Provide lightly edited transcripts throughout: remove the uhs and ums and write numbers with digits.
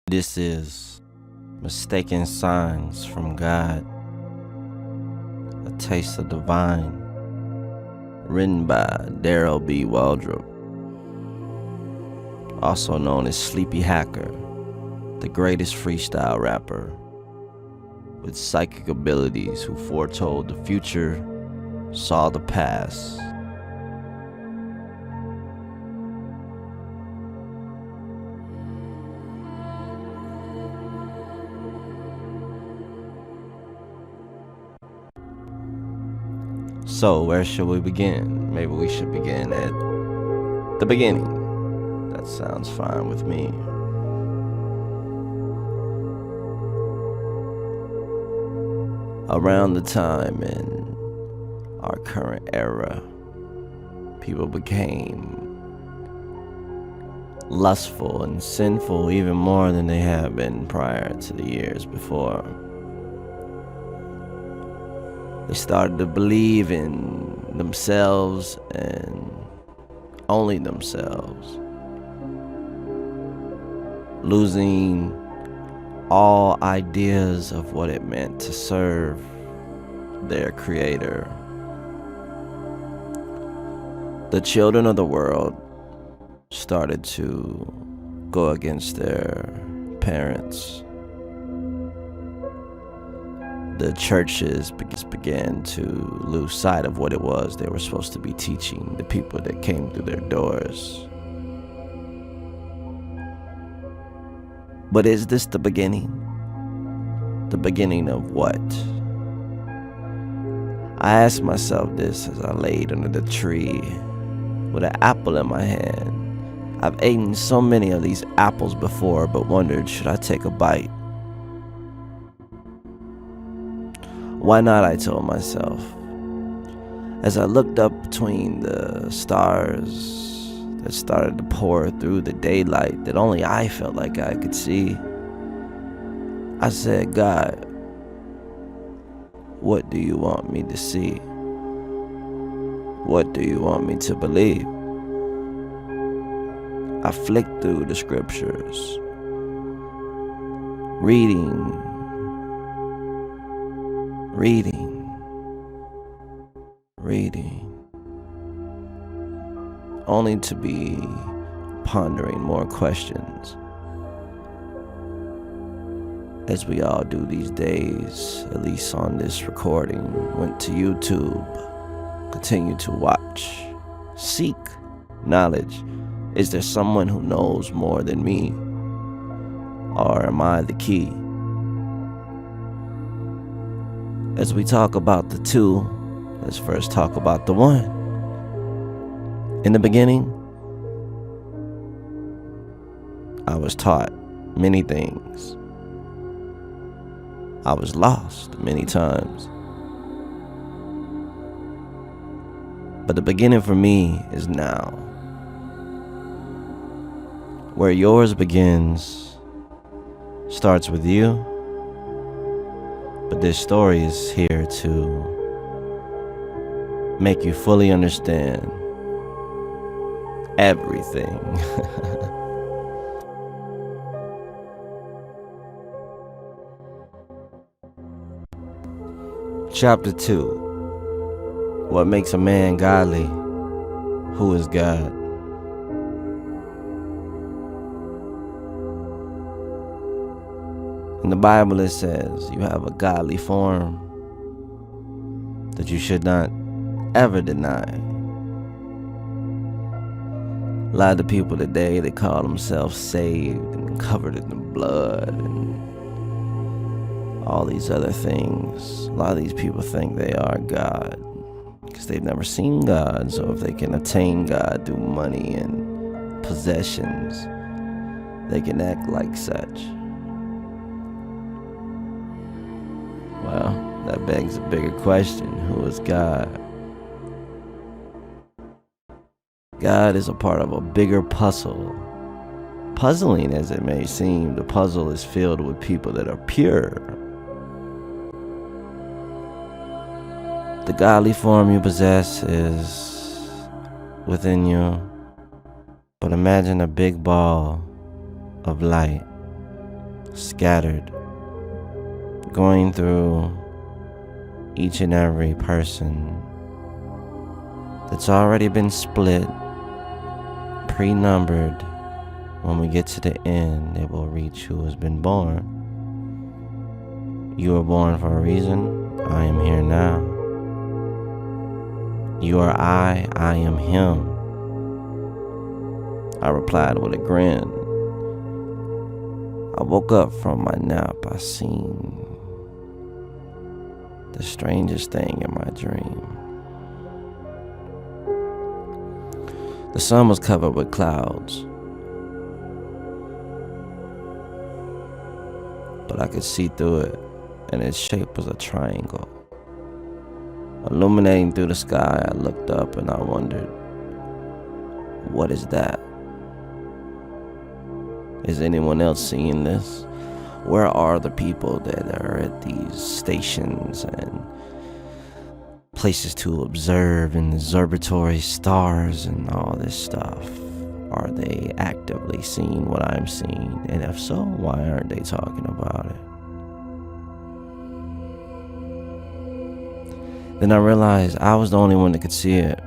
This is Mistaken Signs from God, A Taste of Divine, written by Daryll B. Waldrup, also known as Sleepyhacker, the greatest freestyle rapper with psychic abilities who foretold the future, saw the past. So, where should we begin? Maybe we should begin at the beginning. That sounds fine with me. Around the time in our current era, people became lustful and sinful even more than they had been prior to the years before. They started to believe in themselves and only themselves, losing all ideas of what it meant to serve their creator. The children of the world started to go against their parents. The churches began to lose sight of what it was they were supposed to be teaching the people that came through their doors. But is this the beginning? The beginning of what? I asked myself this as I laid under the tree with an apple in my hand. I've eaten so many of these apples before, but wondered, should I take a bite? Why not, I told myself, as I looked up between the stars that started to pour through the daylight that only I felt like I could see. I said, God, what do you want me to see? What do you want me to believe? I flicked through the scriptures, reading, only to be pondering more questions, as we all do these days, at least on this recording. Went to YouTube, continue to watch, seek knowledge. Is there someone who knows more than me? Or am I the key? As we talk about the two, let's first talk about the one. In the beginning, I was taught many things. I was lost many times. But the beginning for me is now. Where yours begins starts with you. But this story is here to make you fully understand everything. Chapter 2. What makes a man godly? Who is God? In the Bible it says you have a godly form that you should not ever deny. A lot of the people today, they call themselves saved and covered in the blood and all these other things. A lot of these people think they are God because they've never seen God. So if they can attain God through money and possessions, they can act like such. Well, that begs a bigger question. Who is God? God is a part of a bigger puzzle. Puzzling as it may seem, the puzzle is filled with people that are pure. The godly form you possess is within you, but imagine a big ball of light scattered, going through each and every person that's already been split, pre-numbered. When we get to the end, it will reach who has been born. You were born for a reason. I am here now. You are I am him. I replied with a grin. I woke up from my nap. I seen the strangest thing in my dream. The sun was covered with clouds, but I could see through it, and its shape was a triangle. Illuminating through the sky, I looked up and I wondered, what is that? Is anyone else seeing this? Where are the people that are at these stations and places to observe and observatory stars and all this stuff? Are they actively seeing what I'm seeing? And if so, why aren't they talking about it? Then I realized I was the only one that could see it.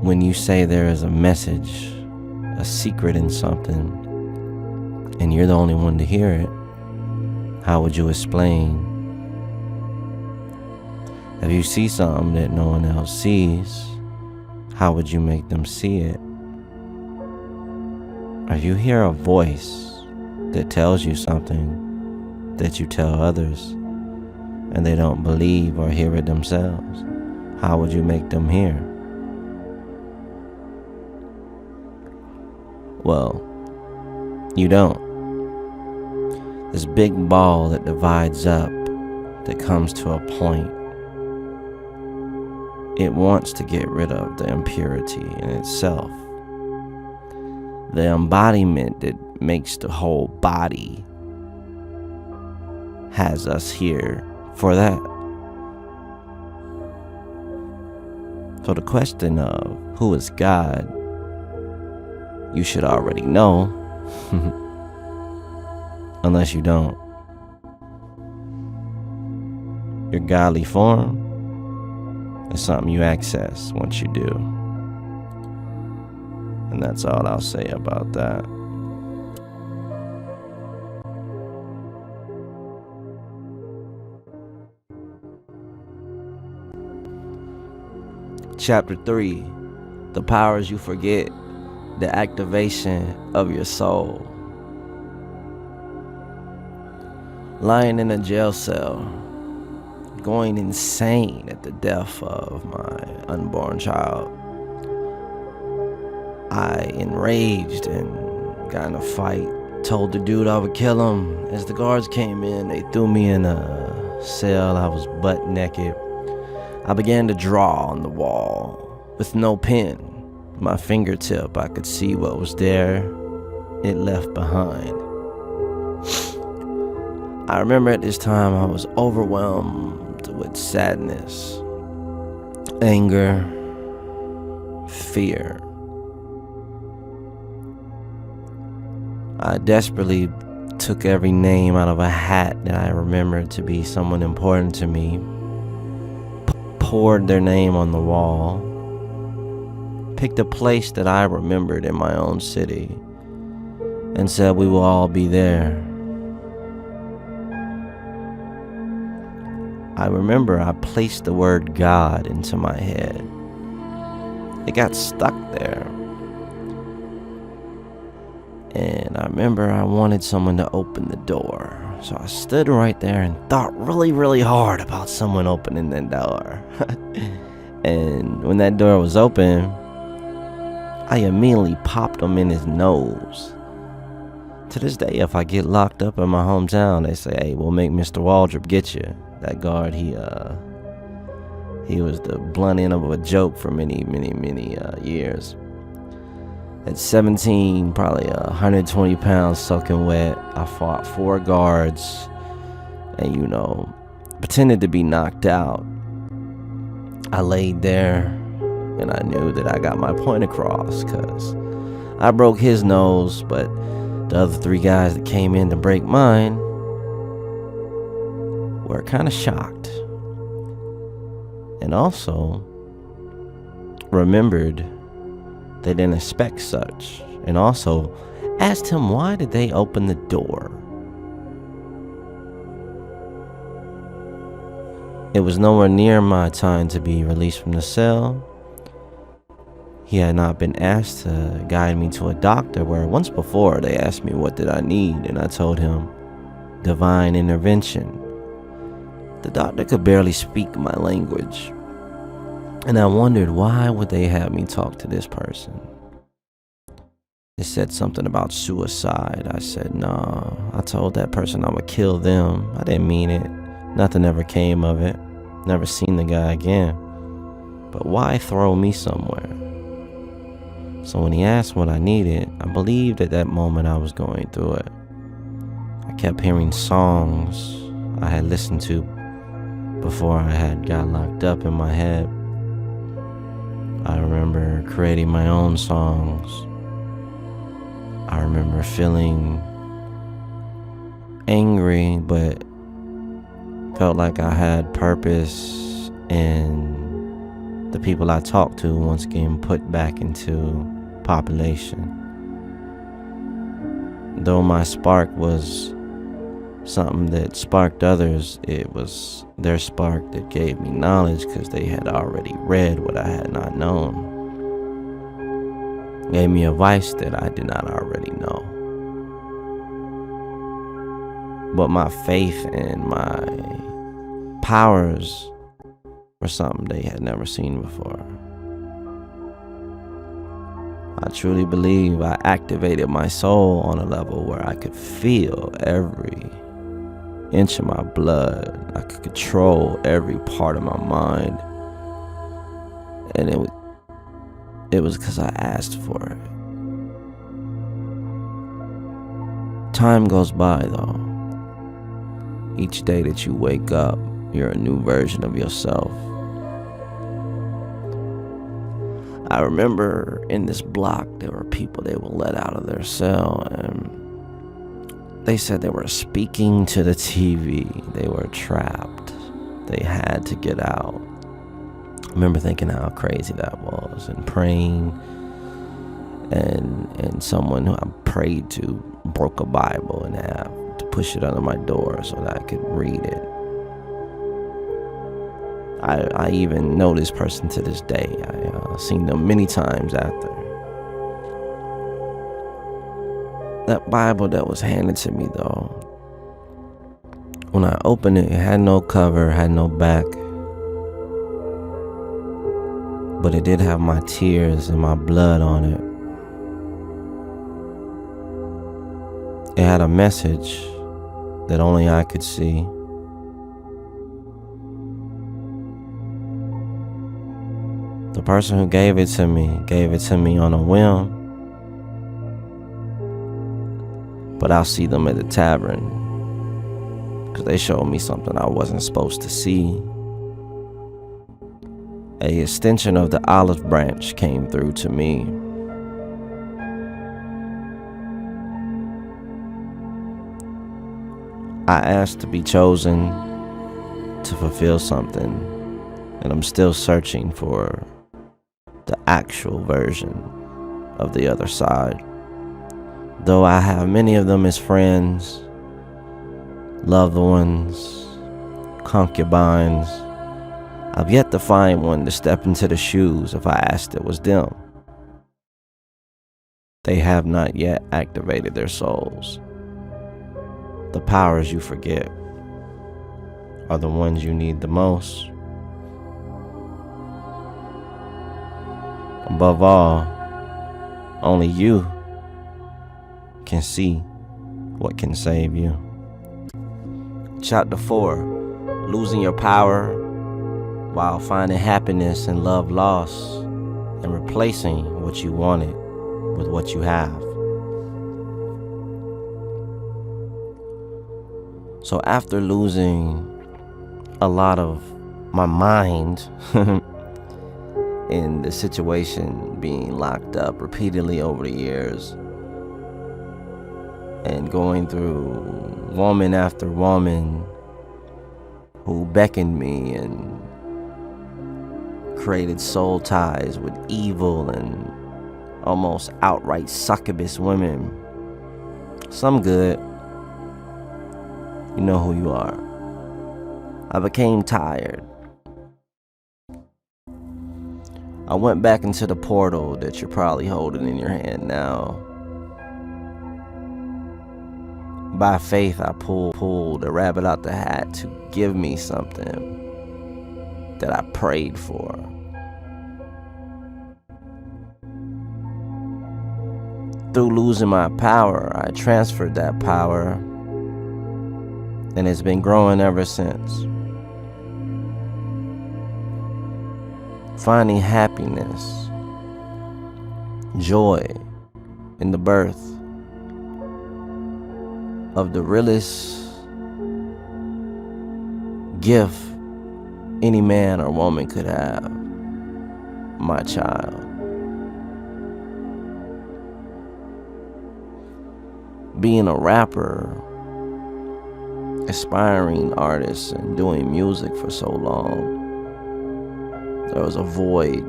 When you say there is a message, a secret in something, and you're the only one to hear it, how would you explain? If you see something that no one else sees, how would you make them see it? If you hear a voice that tells you something that you tell others, and they don't believe or hear it themselves, how would you make them hear? Well, you don't. This big ball that divides up, that comes to a point, it wants to get rid of the impurity in itself. The embodiment that makes the whole body has us here for that. So the question of who is God, you should already know, unless you don't. Your godly form is something you access once you do. And that's all I'll say about that. Chapter 3, the powers you forget, the activation of your soul. Lying in a jail cell, going insane at the death of my unborn child, I, enraged and got in a fight, told the dude I would kill him. As the guards came in, they threw me in a cell. I was butt naked. I began to draw on the wall with no pen. My fingertip, I could see what was there. It left behind. I remember at this time I was overwhelmed with sadness, anger, fear. I desperately took every name out of a hat that I remembered to be someone important to me, poured their name on the wall, picked a place that I remembered in my own city, and said we will all be there. I remember I placed the word God into my head. It got stuck there. And I remember I wanted someone to open the door. So I stood right there and thought really, really hard about someone opening the door. And when that door was open, I immediately popped him in his nose. To this day, if I get locked up in my hometown, they say, hey, we'll make Mr. Waldrup get you. That guard, he was the blunt end of a joke for many years. At 17, probably 120 pounds soaking wet, I fought 4 guards and, pretended to be knocked out. I laid there and I knew that I got my point across because I broke his nose, but the other 3 guys that came in to break mine were kind of shocked. And also remembered they didn't expect such. And also asked him, why did they open the door? It was nowhere near my time to be released from the cell. He had not been asked to guide me to a doctor, where once before they asked me what did I need, and I told him divine intervention. The doctor could barely speak my language, and I wondered, why would they have me talk to this person? It said something about suicide. I said, nah. I told that person I would kill them. I didn't mean it. Nothing ever came of it. Never seen the guy again. But why throw me somewhere? So when he asked what I needed, I believed at that moment I was going through it. I kept hearing songs I had listened to before I had got locked up in my head. I remember creating my own songs. I remember feeling angry, but felt like I had purpose, and the people I talked to once again put back into population. Though my spark was something that sparked others, it was their spark that gave me knowledge, because they had already read what I had not known. Gave me advice that I did not already know. But my faith and my powers were something they had never seen before. I truly believe I activated my soul on a level where I could feel every inch of my blood. I could control every part of my mind. And it was because I asked for it. Time goes by though. Each day that you wake up, you're a new version of yourself. I remember in this block, there were people they were let out of their cell, and they said they were speaking to the TV. They were trapped. They had to get out. I remember thinking how crazy that was, and praying, and someone who I prayed to broke a Bible in half to push it under my door so that I could read it. I even know this person to this day. I've seen them many times after. That Bible that was handed to me though, when I opened it, it had no cover, had no back. But it did have my tears and my blood on it. It had a message that only I could see. The person who gave it to me on a whim. But I'll see them at the tavern, because they showed me something I wasn't supposed to see. A extension of the olive branch came through to me. I asked to be chosen to fulfill something, and I'm still searching for the actual version of the other side. Though I have many of them as friends, loved ones, concubines, I've yet to find one to step into the shoes if I asked it was them. They have not yet activated their souls. The powers you forget are the ones you need the most. Above all, only you can see what can save you. Chapter 4, losing your power while finding happiness and love lost, and replacing what you wanted with what you have. So after losing a lot of my mind, in the situation, being locked up repeatedly over the years and going through woman after woman who beckoned me and created soul ties with evil and almost outright succubus women. Some good. You know who you are. I became tired. I went back into the portal that you're probably holding in your hand now. By faith, I pulled a rabbit out the hat to give me something that I prayed for. Through losing my power, I transferred that power, and it's been growing ever since. Finding happiness, joy in the birth of the realest gift any man or woman could have, my child. Being a rapper, aspiring artist, and doing music for so long, there was a void.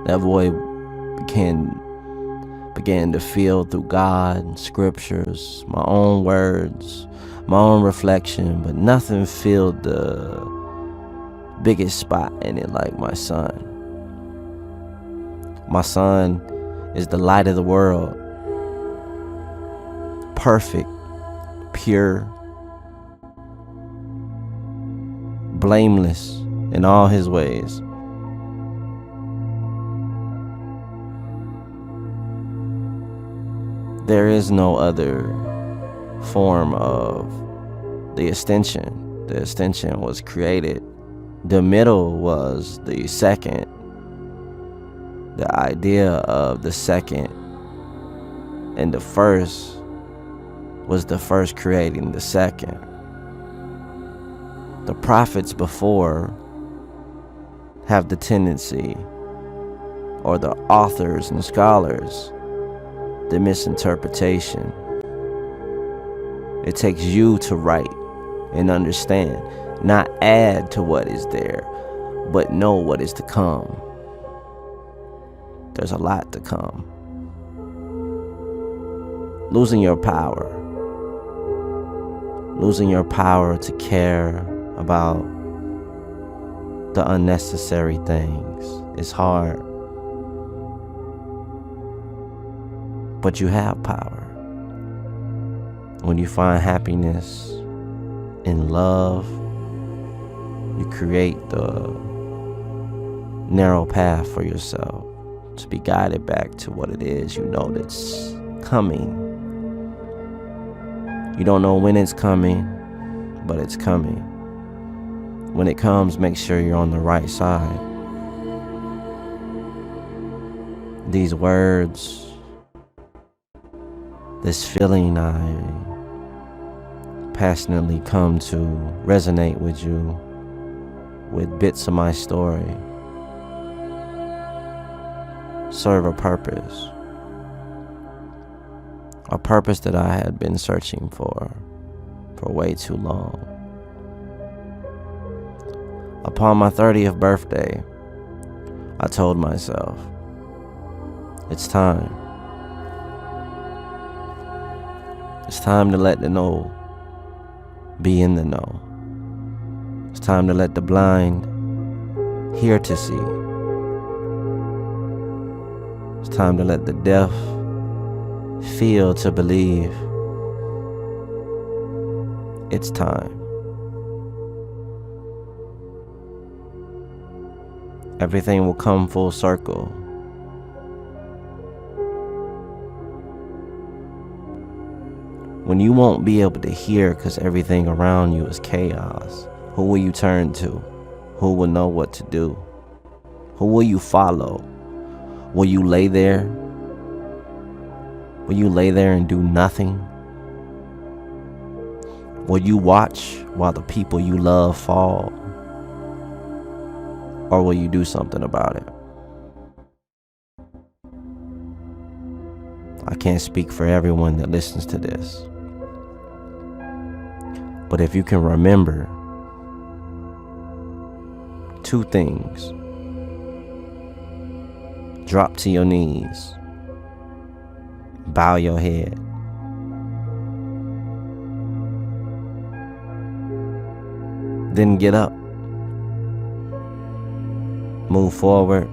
That void began to fill through God, scriptures, my own words, my own reflection, but nothing filled the biggest spot in it like my son. My son is the light of the world. Perfect, pure, blameless in all his ways. There is no other form of the extension. The extension was created. The middle was the second. The idea of the second and the first was the first creating the second. The prophets before have the tendency, or the authors and scholars, the misinterpretation. It takes you to write and understand, not add to what is there, but know what is to come. There's a lot to come. Losing your power. Losing your power to care about the unnecessary things is hard. But you have power. When you find happiness in love, you create the narrow path for yourself to be guided back to what it is you know that's coming. You don't know when it's coming, but it's coming. When it comes, make sure you're on the right side. These words, this feeling, I passionately come to resonate with you with bits of my story. Serve a purpose. A purpose that I had been searching for way too long. Upon my 30th birthday, I told myself, it's time. It's time to let the know be in the know. It's time to let the blind hear to see. It's time to let the deaf feel to believe. It's time. Everything will come full circle. When you won't be able to hear because everything around you is chaos, who will you turn to? Who will know what to do? Who will you follow? Will you lay there? Will you lay there and do nothing? Will you watch while the people you love fall? Or will you do something about it? I can't speak for everyone that listens to this. But if you can remember 2 things: drop to your knees, bow your head, then get up, move forward,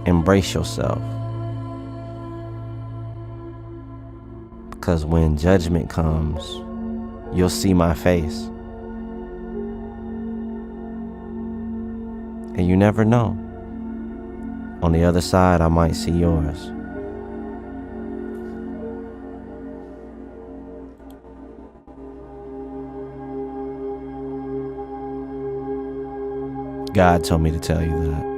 embrace yourself. Because when judgment comes, you'll see my face. And you never know. On the other side, I might see yours. God told me to tell you that.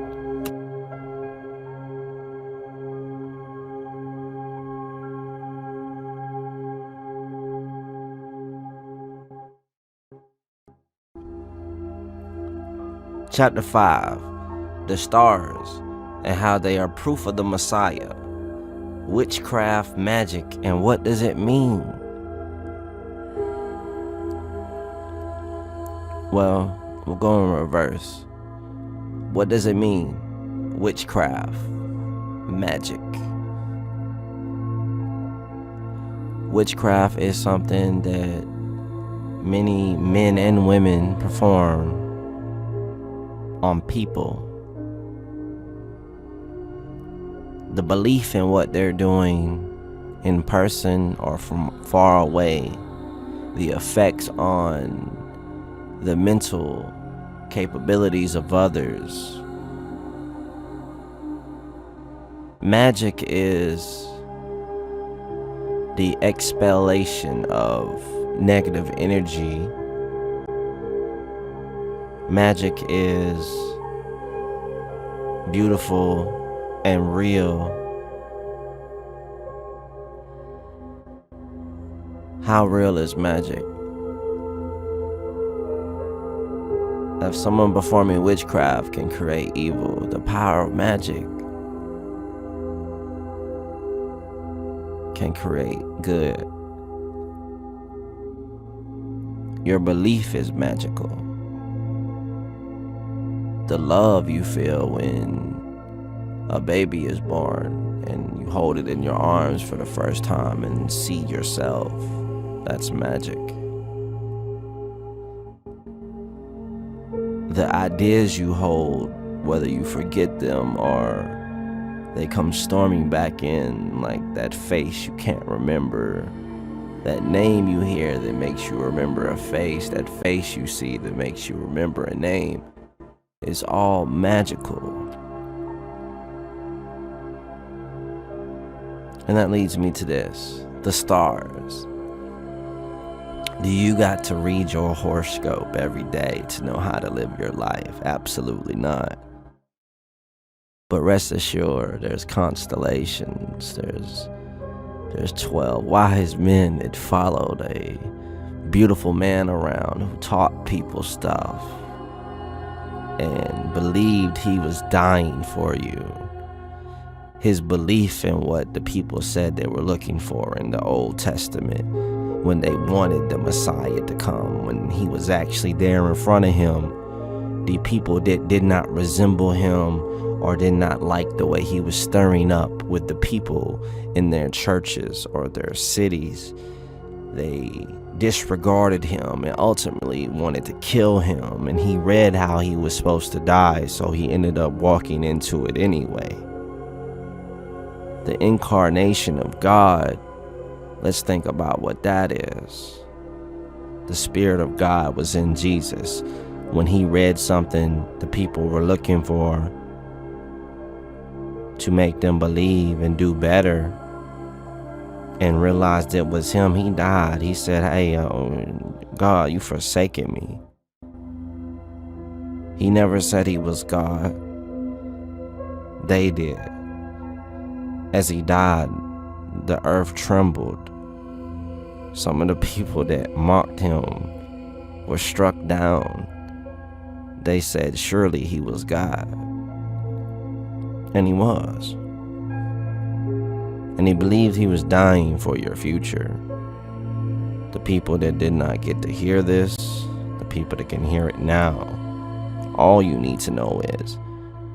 Chapter 5, the stars and how they are proof of the Messiah. Witchcraft, magic, and what does it mean? Well, we'll go in reverse. What does it mean? Witchcraft, magic. Witchcraft is something that many men and women perform on people. The belief in what they're doing in person or from far away, the effects on the mental capabilities of others. Magic is the expellation of negative energy. Magic is beautiful and real. How real is magic? If someone performing witchcraft can create evil, the power of magic can create good. Your belief is magical. The love you feel when a baby is born and you hold it in your arms for the first time and see yourself, that's magic. The ideas you hold, whether you forget them or they come storming back in, like that face you can't remember, that name you hear that makes you remember a face, that face you see that makes you remember a name, is all magical. And that leads me to this, the stars. Do you got to read your horoscope every day to know how to live your life? Absolutely not. But rest assured, there's constellations, there's 12 wise men that followed a beautiful man around who taught people stuff and believed he was dying for you. His belief in what the people said they were looking for in the Old Testament, when they wanted the Messiah to come, when he was actually there in front of him, the people that did not resemble him or did not like the way he was stirring up with the people in their churches or their cities, they disregarded him and ultimately wanted to kill him. And he read how he was supposed to die, so he ended up walking into it anyway. The incarnation of God, let's think about what that is. The Spirit of God was in Jesus. When he read something the people were looking for to make them believe and do better, and realized it was him, he died. He said, hey, God, you forsaken me. He never said he was God. They did. As he died, the earth trembled. Some of the people that mocked him were struck down. they said surely he was God. And he was. And he believed he was dying for your future. The people that did not get to hear this, the people that can hear it now, all you need to know is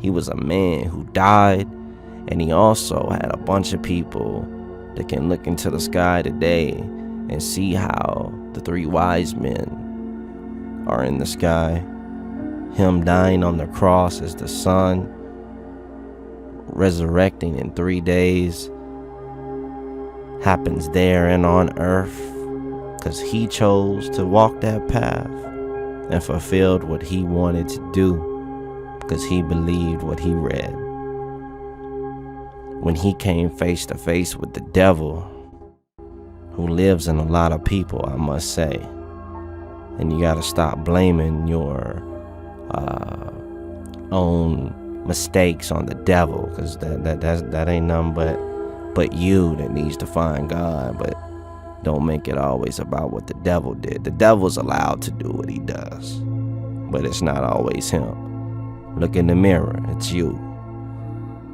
he was a man who died, and he also had a bunch of people that can look into the sky today and see how the three wise men are in the sky. Him dying on the cross as the Son, resurrecting in 3 days, happens there and on earth because he chose to walk that path and fulfilled what he wanted to do because he believed what he read. When he came face to face with the devil, who lives in a lot of people, I must say, and you got to stop blaming your own mistakes on the devil, because that ain't nothing but you that needs to find God. But don't make it always about what the devil did. The devil's allowed to do what he does, but it's not always him. Look in the mirror, it's you.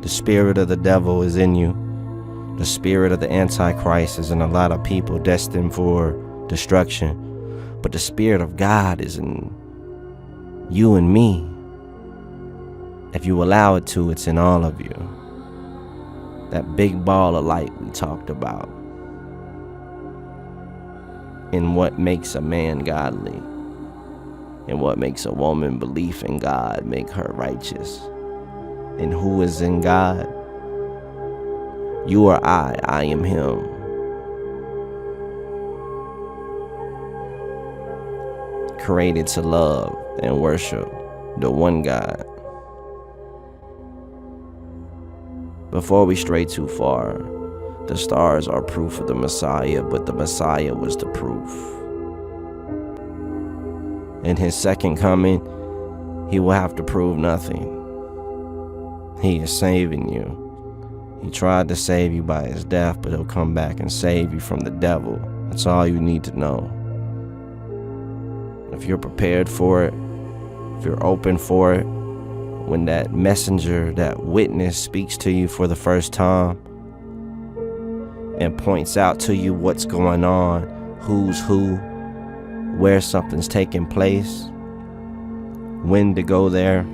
The spirit of the devil is in you. The spirit of the Antichrist is in a lot of people destined for destruction, but the spirit of God is in you and me. If you allow it to, it's in all of you. That big ball of light we talked about. In what makes a man godly, and what makes a woman belief in God make her righteous. And who is in God? You are I am him. Created to love and worship the one God. Before we stray too far, the stars are proof of the Messiah, but the Messiah was the proof. In his second coming, he will have to prove nothing. He is saving you. He tried to save you by his death, but he'll come back and save you from the devil. That's all you need to know. If you're prepared for it, if you're open for it, when that messenger, that witness speaks to you for the first time and points out to you what's going on, who's who, where something's taking place, when to go there,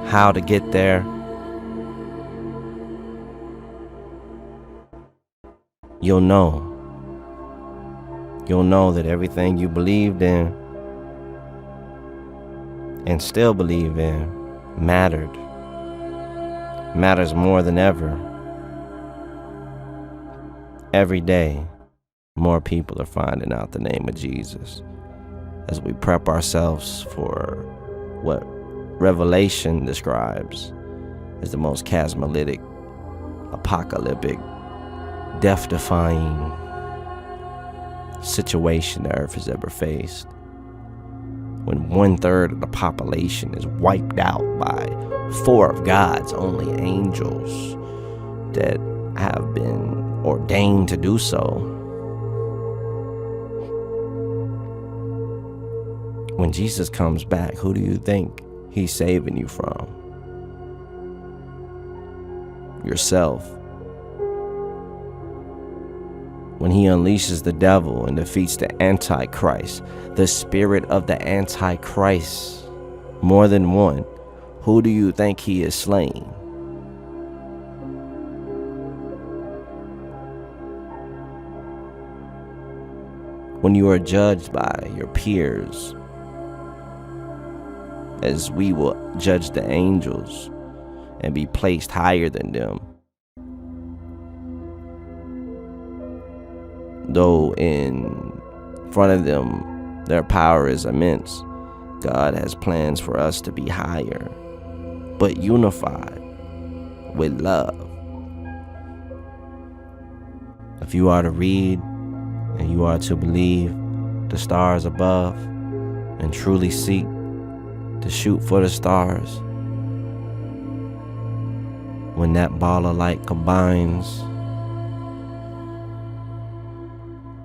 how to get there, you'll know. You'll know that everything you believed in and still believe in matters more than ever. Every day, more people are finding out the name of Jesus as we prep ourselves for what Revelation describes as the most chasmalytic, apocalyptic, death-defying situation the earth has ever faced. When 1/3 of the population is wiped out by 4 of God's only angels that have been ordained to do so. When Jesus comes back, who do you think he's saving you from? Yourself. When he unleashes the devil and defeats the Antichrist, the spirit of the Antichrist, more than one, who do you think he is slaying? When you are judged by your peers, as we will judge the angels and be placed higher than them, though in front of them their power is immense, God has plans for us to be higher, but unified with love. If you are to read and you are to believe the stars above and truly seek to shoot for the stars, when that ball of light combines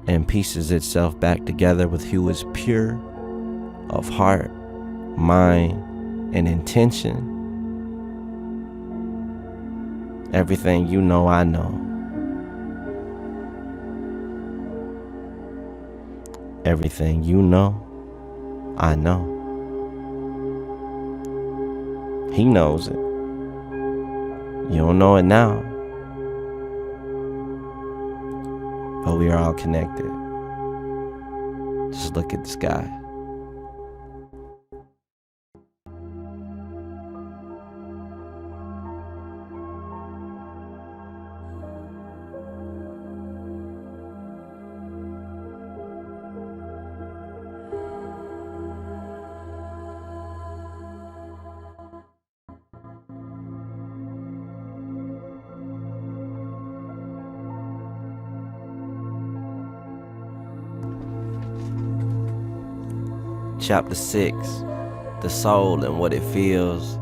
and pieces itself back together with who is pure of heart mind, and intention. Everything you know, I know. Everything you know, I know. He knows it. You don't know it now, but we are all connected. Just look at the sky. Chapter 6, the soul and what it feels,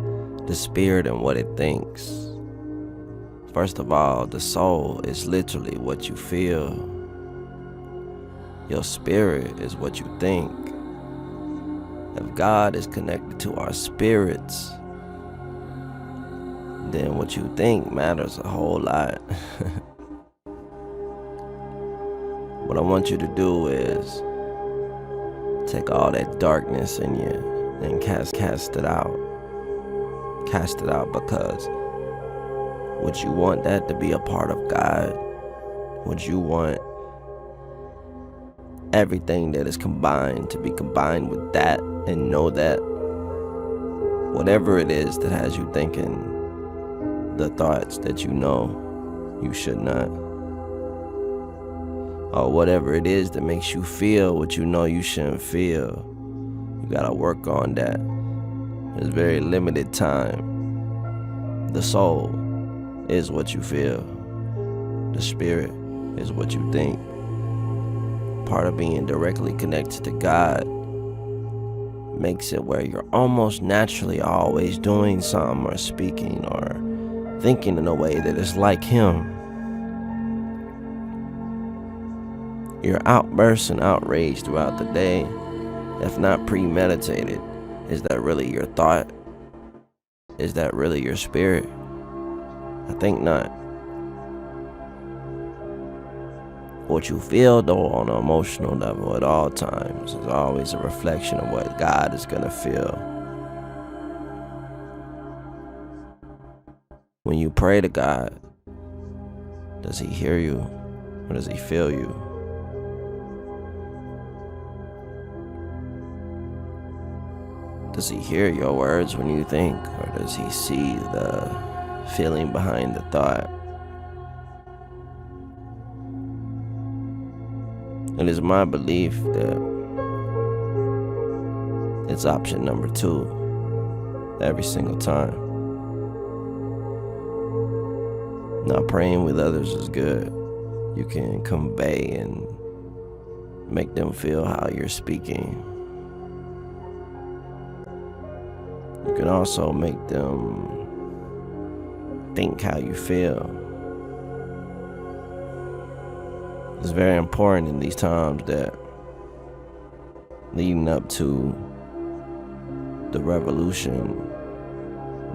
the spirit and what it thinks. First of all, the soul is literally what you feel. Your spirit is what you think. If God is connected to our spirits, then what you think matters a whole lot. What I want you to do is take all that darkness in you and cast it out. Cast it out, because would you want that to be a part of God? Would you want everything that is combined to be combined with that, and know that whatever it is that has you thinking the thoughts that you know you should not, or whatever it is that makes you feel what you know you shouldn't feel, you gotta work on that. There's very limited time. The soul is what you feel. The spirit is what you think. Part of being directly connected to God makes it where you're almost naturally always doing something or speaking or thinking in a way that is like Him. Your outbursts and outrage throughout the day, if not premeditated, is that really your thought? Is that really your spirit? I think not. What you feel, though, on an emotional level at all times is always a reflection of what God is going to feel. When you pray to God, does He hear you or does He feel you? Does He hear your words when you think, or does He see the feeling behind the thought? It is my belief that it's option number 2 every single time. Now, praying with others is good. You can convey and make them feel how you're speaking. You can also make them think how you feel. It's very important in these times that leading up to the revolution,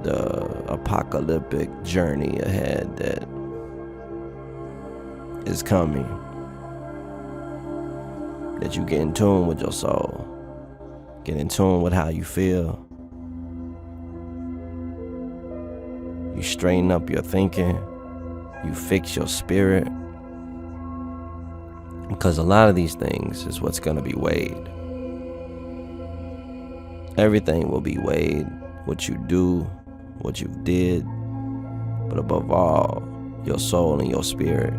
the apocalyptic journey ahead that is coming, that you get in tune with your soul, get in tune with how you feel. You straighten up your thinking, you fix your spirit, because a lot of these things is what's going to be weighed. Everything will be weighed, what you do, what you did, but above all, your soul and your spirit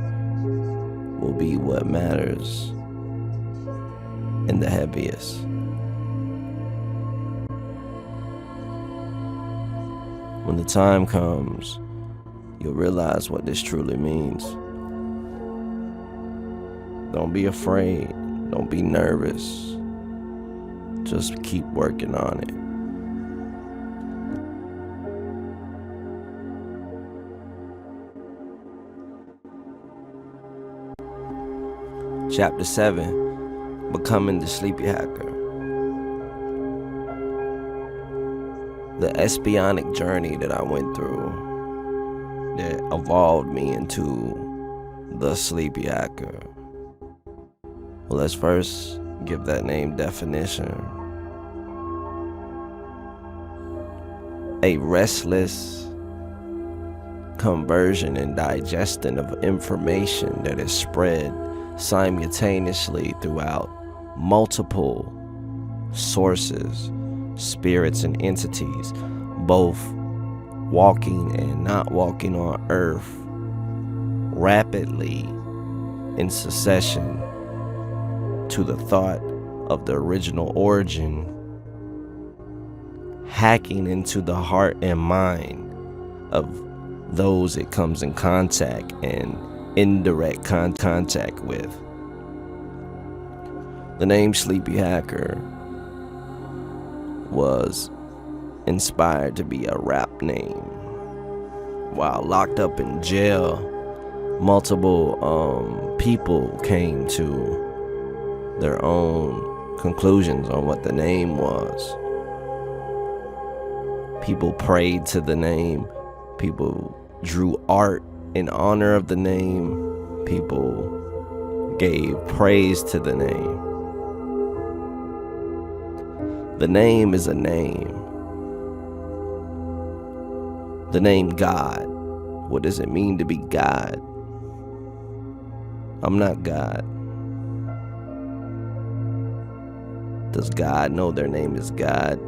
will be what matters and the heaviest. When the time comes, you'll realize what this truly means. Don't be afraid. Don't be nervous. Just keep working on it. Chapter 7, Becoming the Sleepyhacker. the espionic journey that I went through that evolved me into the Sleepyhacker. Well, let's first give that name definition. A restless conversion and digestion of information that is spread simultaneously throughout multiple sources, spirits, and entities, both walking and not walking on earth, rapidly in succession to the thought of the original origin, hacking into the heart and mind of those it comes in contact and indirect contact with. The name Sleepyhacker was inspired to be a rap name. While locked up in jail, multiple people came to their own conclusions on what the name was. People prayed to the name. People drew art in honor of the name. People gave praise to the name. The name is a name. The name God. What does it mean to be God? I'm not God. Does God know their name is God?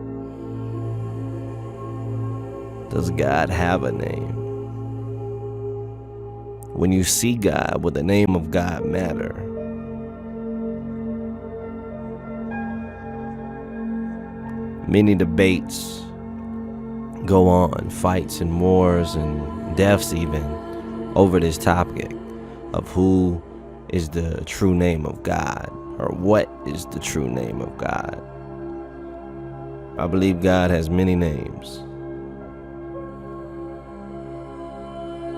Does God have a name? When you see God, will the name of God matter? Many debates go on, fights and wars and deaths even, over this topic of who is the true name of God, or what is the true name of God. I believe God has many names.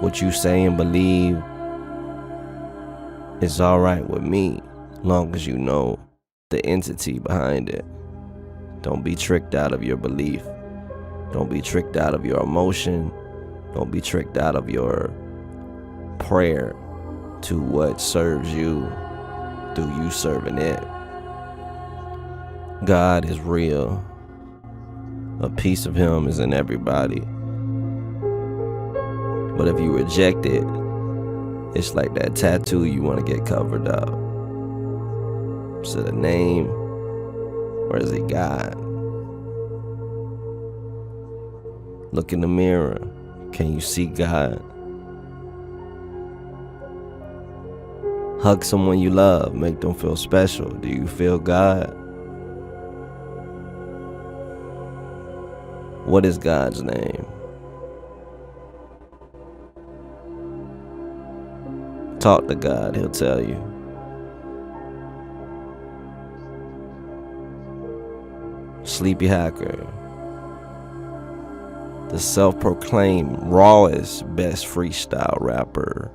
What you say and believe is all right with me, long as you know the entity behind it. Don't be tricked out of your belief. Don't be tricked out of your emotion. Don't be tricked out of your prayer to what serves you through you serving it. God is real. A piece of Him is in everybody. But if you reject it, it's like that tattoo you want to get covered up. Is it a name or is it God? Look in the mirror. Can you see God? Hug someone you love. Make them feel special. Do you feel God? What is God's name? Talk to God, He'll tell you. Sleepyhacker, the self-proclaimed rawest best freestyle rapper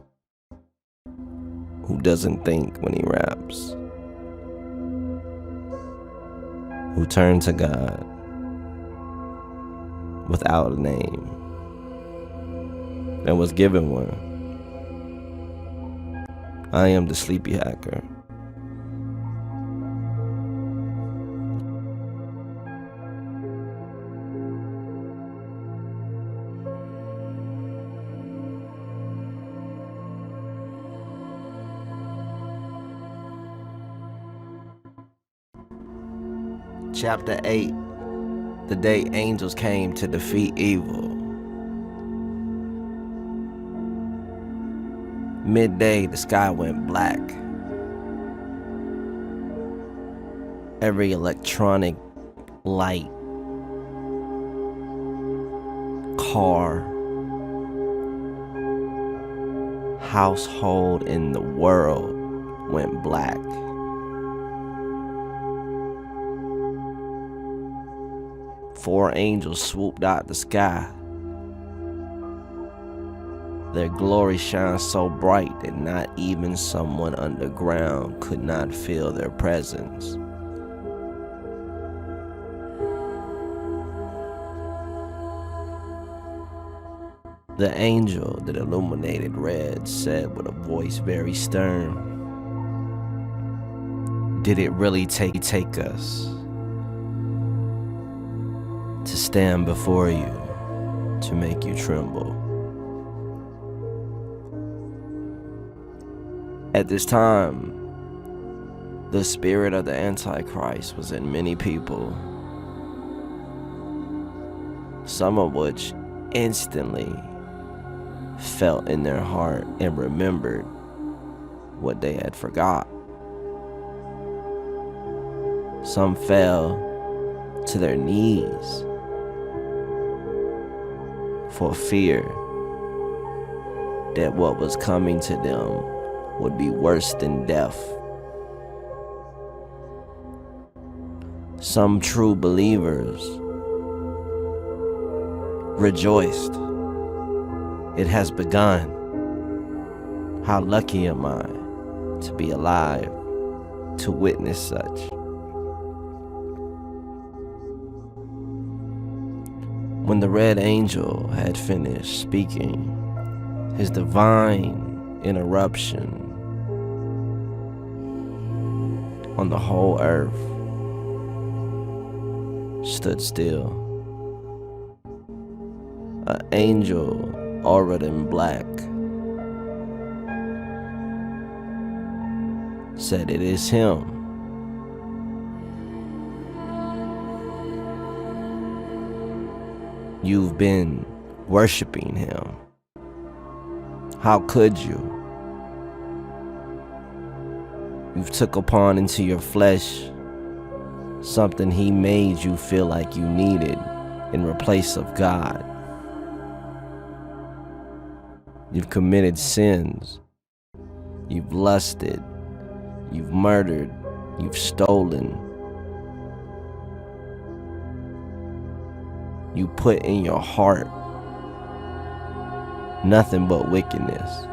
who doesn't think when he raps, who turned to God without a name and was given one. I am the Sleepyhacker. Chapter 8. The day angels came to defeat evil. Midday, the sky went black. Every electronic light, car, household in the world went black. Four angels swooped out the sky. Their glory shines so bright that not even someone underground could not feel their presence. The angel that illuminated red said with a voice very stern, "Did it really take us to stand before you to make you tremble?" At this time, the spirit of the Antichrist was in many people, some of which instantly felt in their heart and remembered what they had forgot. Some fell to their knees for fear that what was coming to them would be worse than death. Some true believers rejoiced. It has begun. How lucky am I to be alive to witness such. When the red angel had finished speaking, his divine interruption on the whole earth stood still. An angel armored in black said, "It is him. You've been worshiping him. How could you? You've took upon into your flesh something he made you feel like you needed in replace of God. You've committed sins. You've lusted. You've murdered. You've stolen. You put in your heart nothing but wickedness."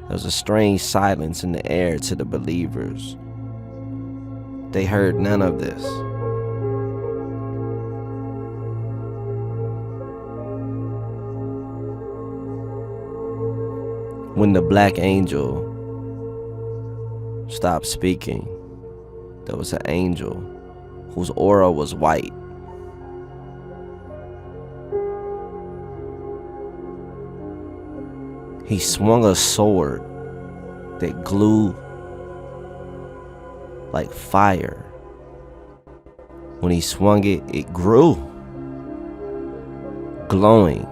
There was a strange silence in the air to the believers. They heard none of this. When the black angel stopped speaking, there was an angel whose aura was white. He swung a sword that glowed like fire. When he swung it, it grew, glowing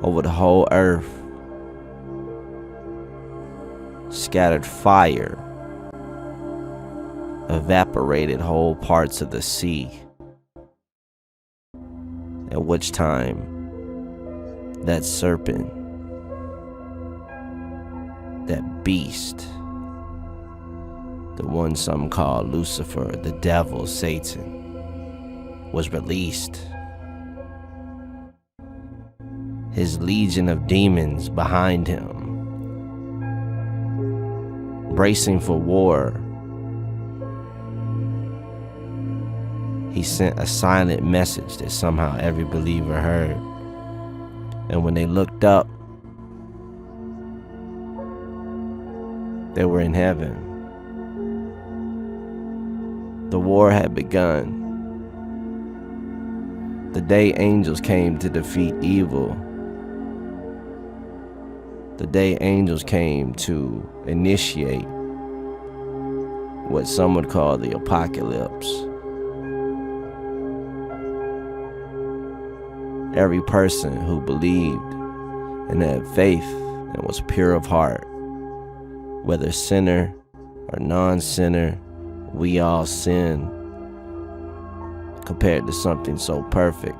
over the whole earth. Scattered fire, evaporated whole parts of the sea. At which time, that serpent, that beast, the one some call Lucifer, the devil, Satan, was released. His legion of demons behind him, bracing for war. He sent a silent message that somehow every believer heard. And when they looked up, they were in heaven. The war had begun. The day angels came to defeat evil. The day angels came to initiate what some would call the apocalypse. Every person who believed and had faith and was pure of heart, whether sinner or non-sinner, we all sin compared to something so perfect.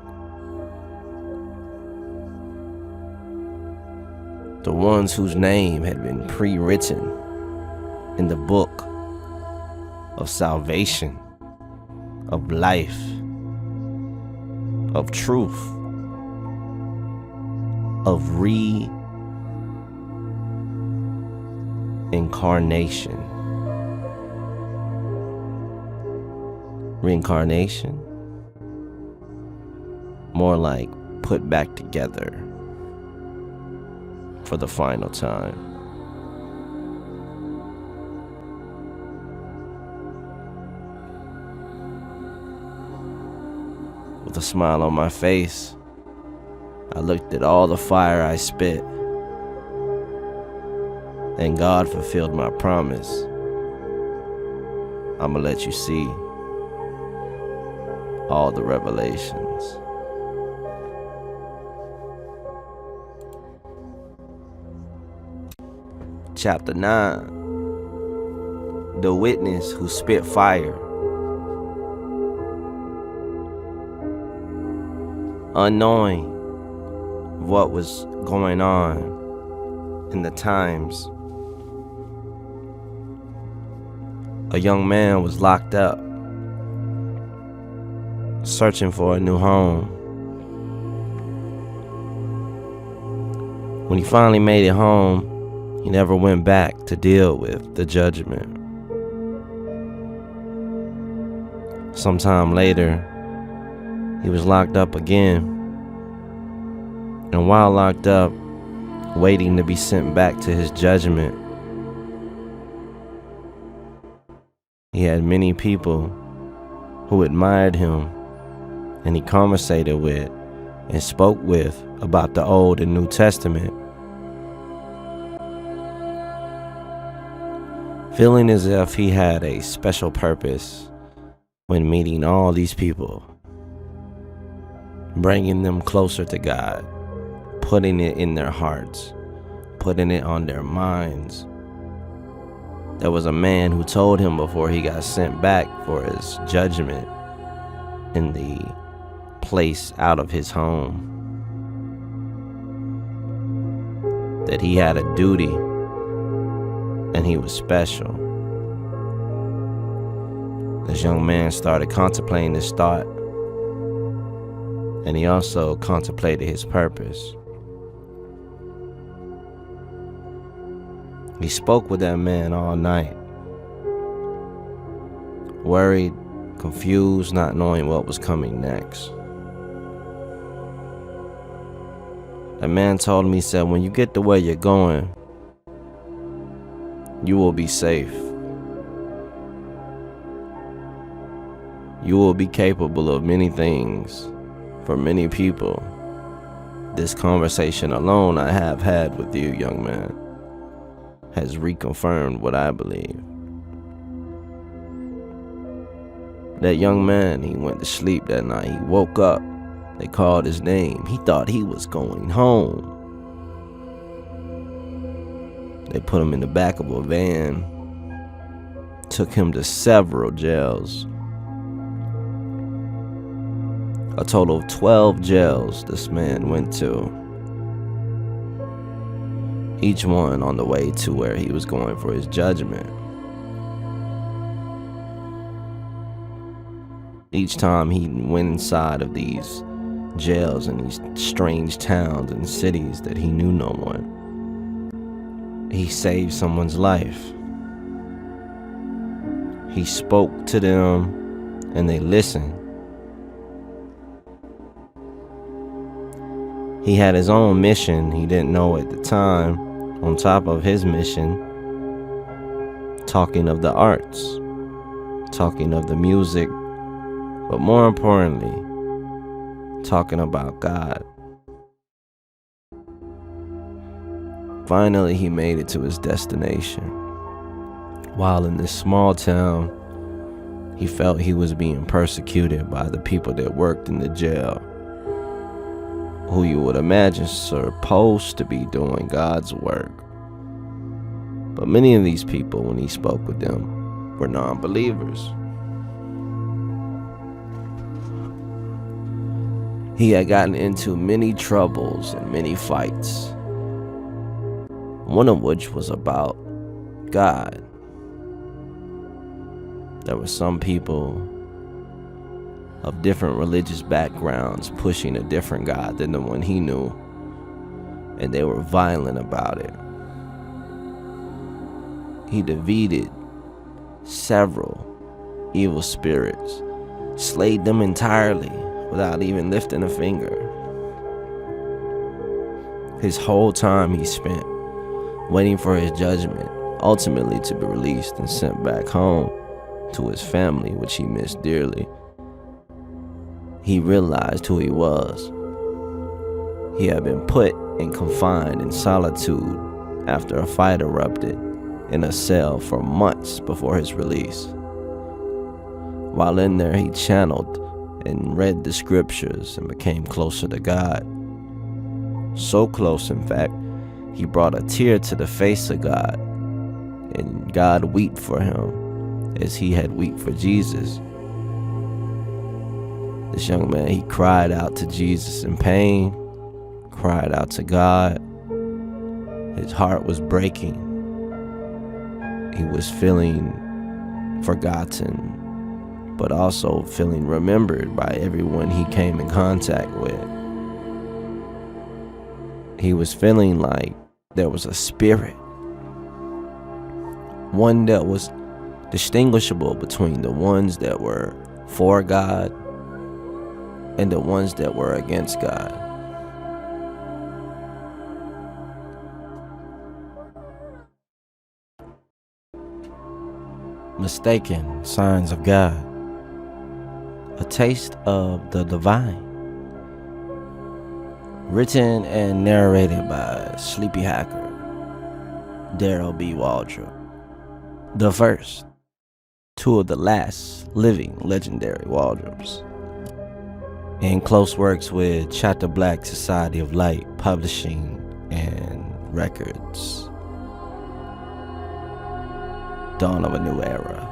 The ones whose name had been pre-written in the book of salvation, of life, of truth, of reincarnation. Reincarnation? More like put back together for the final time. With a smile on my face, I looked at all the fire I spit, and God fulfilled my promise. I'ma let you see all the revelations. Chapter 9. The witness who spit fire. Unknowing what was going on in the times, a young man was locked up, searching for a new home. When he finally made it home, he never went back to deal with the judgment. Sometime later, he was locked up again, and while locked up, waiting to be sent back to his judgment, he had many people who admired him, and he conversated with and spoke with about the Old and New Testament, feeling as if he had a special purpose when meeting all these people, bringing them closer to God, putting it in their hearts, putting it on their minds. There was a man who told him before he got sent back for his judgment in the place out of his home that he had a duty and he was special. This young man started contemplating this thought, and he also contemplated his purpose. He spoke with that man all night, worried, confused, not knowing what was coming next. The man told me, he said, when you get to where you're going, you will be safe. You will be capable of many things for many people. This conversation alone I have had with you, young man, has reconfirmed what I believe. That young man, he went to sleep that night. He woke up. They called his name. He thought he was going home. They put him in the back of a van, took him to several jails. A total of 12 jails this man went to, each one on the way to where he was going for his judgment. Each time he went inside of these jails in these strange towns and cities that he knew no one, he saved someone's life. He spoke to them and they listened. He had his own mission he didn't know at the time, on top of his mission, talking of the arts, talking of the music, but more importantly, talking about God. Finally, he made it to his destination. While in this small town, he felt he was being persecuted by the people that worked in the jail, who you would imagine supposed to be doing God's work. But many of these people, when he spoke with them, were non-believers. He had gotten into many troubles and many fights, one of which was about God. There were some people of different religious backgrounds pushing a different God than the one he knew, and they were violent about it. He defeated several evil spirits, slayed them entirely without even lifting a finger. His whole time he spent waiting for his judgment, ultimately to be released and sent back home to his family, which he missed dearly. He realized who he was. He had been put and confined in solitude after a fight erupted in a cell for months before his release. While in there, he channeled and read the scriptures and became closer to God. So close, in fact, he brought a tear to the face of God, and God wept for him as he had wept for Jesus. This young man, he cried out to Jesus in pain, cried out to God. His heart was breaking. He was feeling forgotten, but also feeling remembered by everyone he came in contact with. He was feeling like there was a spirit, one that was distinguishable between the ones that were for God and the ones that were against God. Mistaken signs of God. A taste of the divine. Written and narrated by Sleepyhacker, Daryll B. Waldrup. The first, two of the last living legendary Waldrups. In close works with Chatter Black Society of Light Publishing and Records. Dawn of a New Era.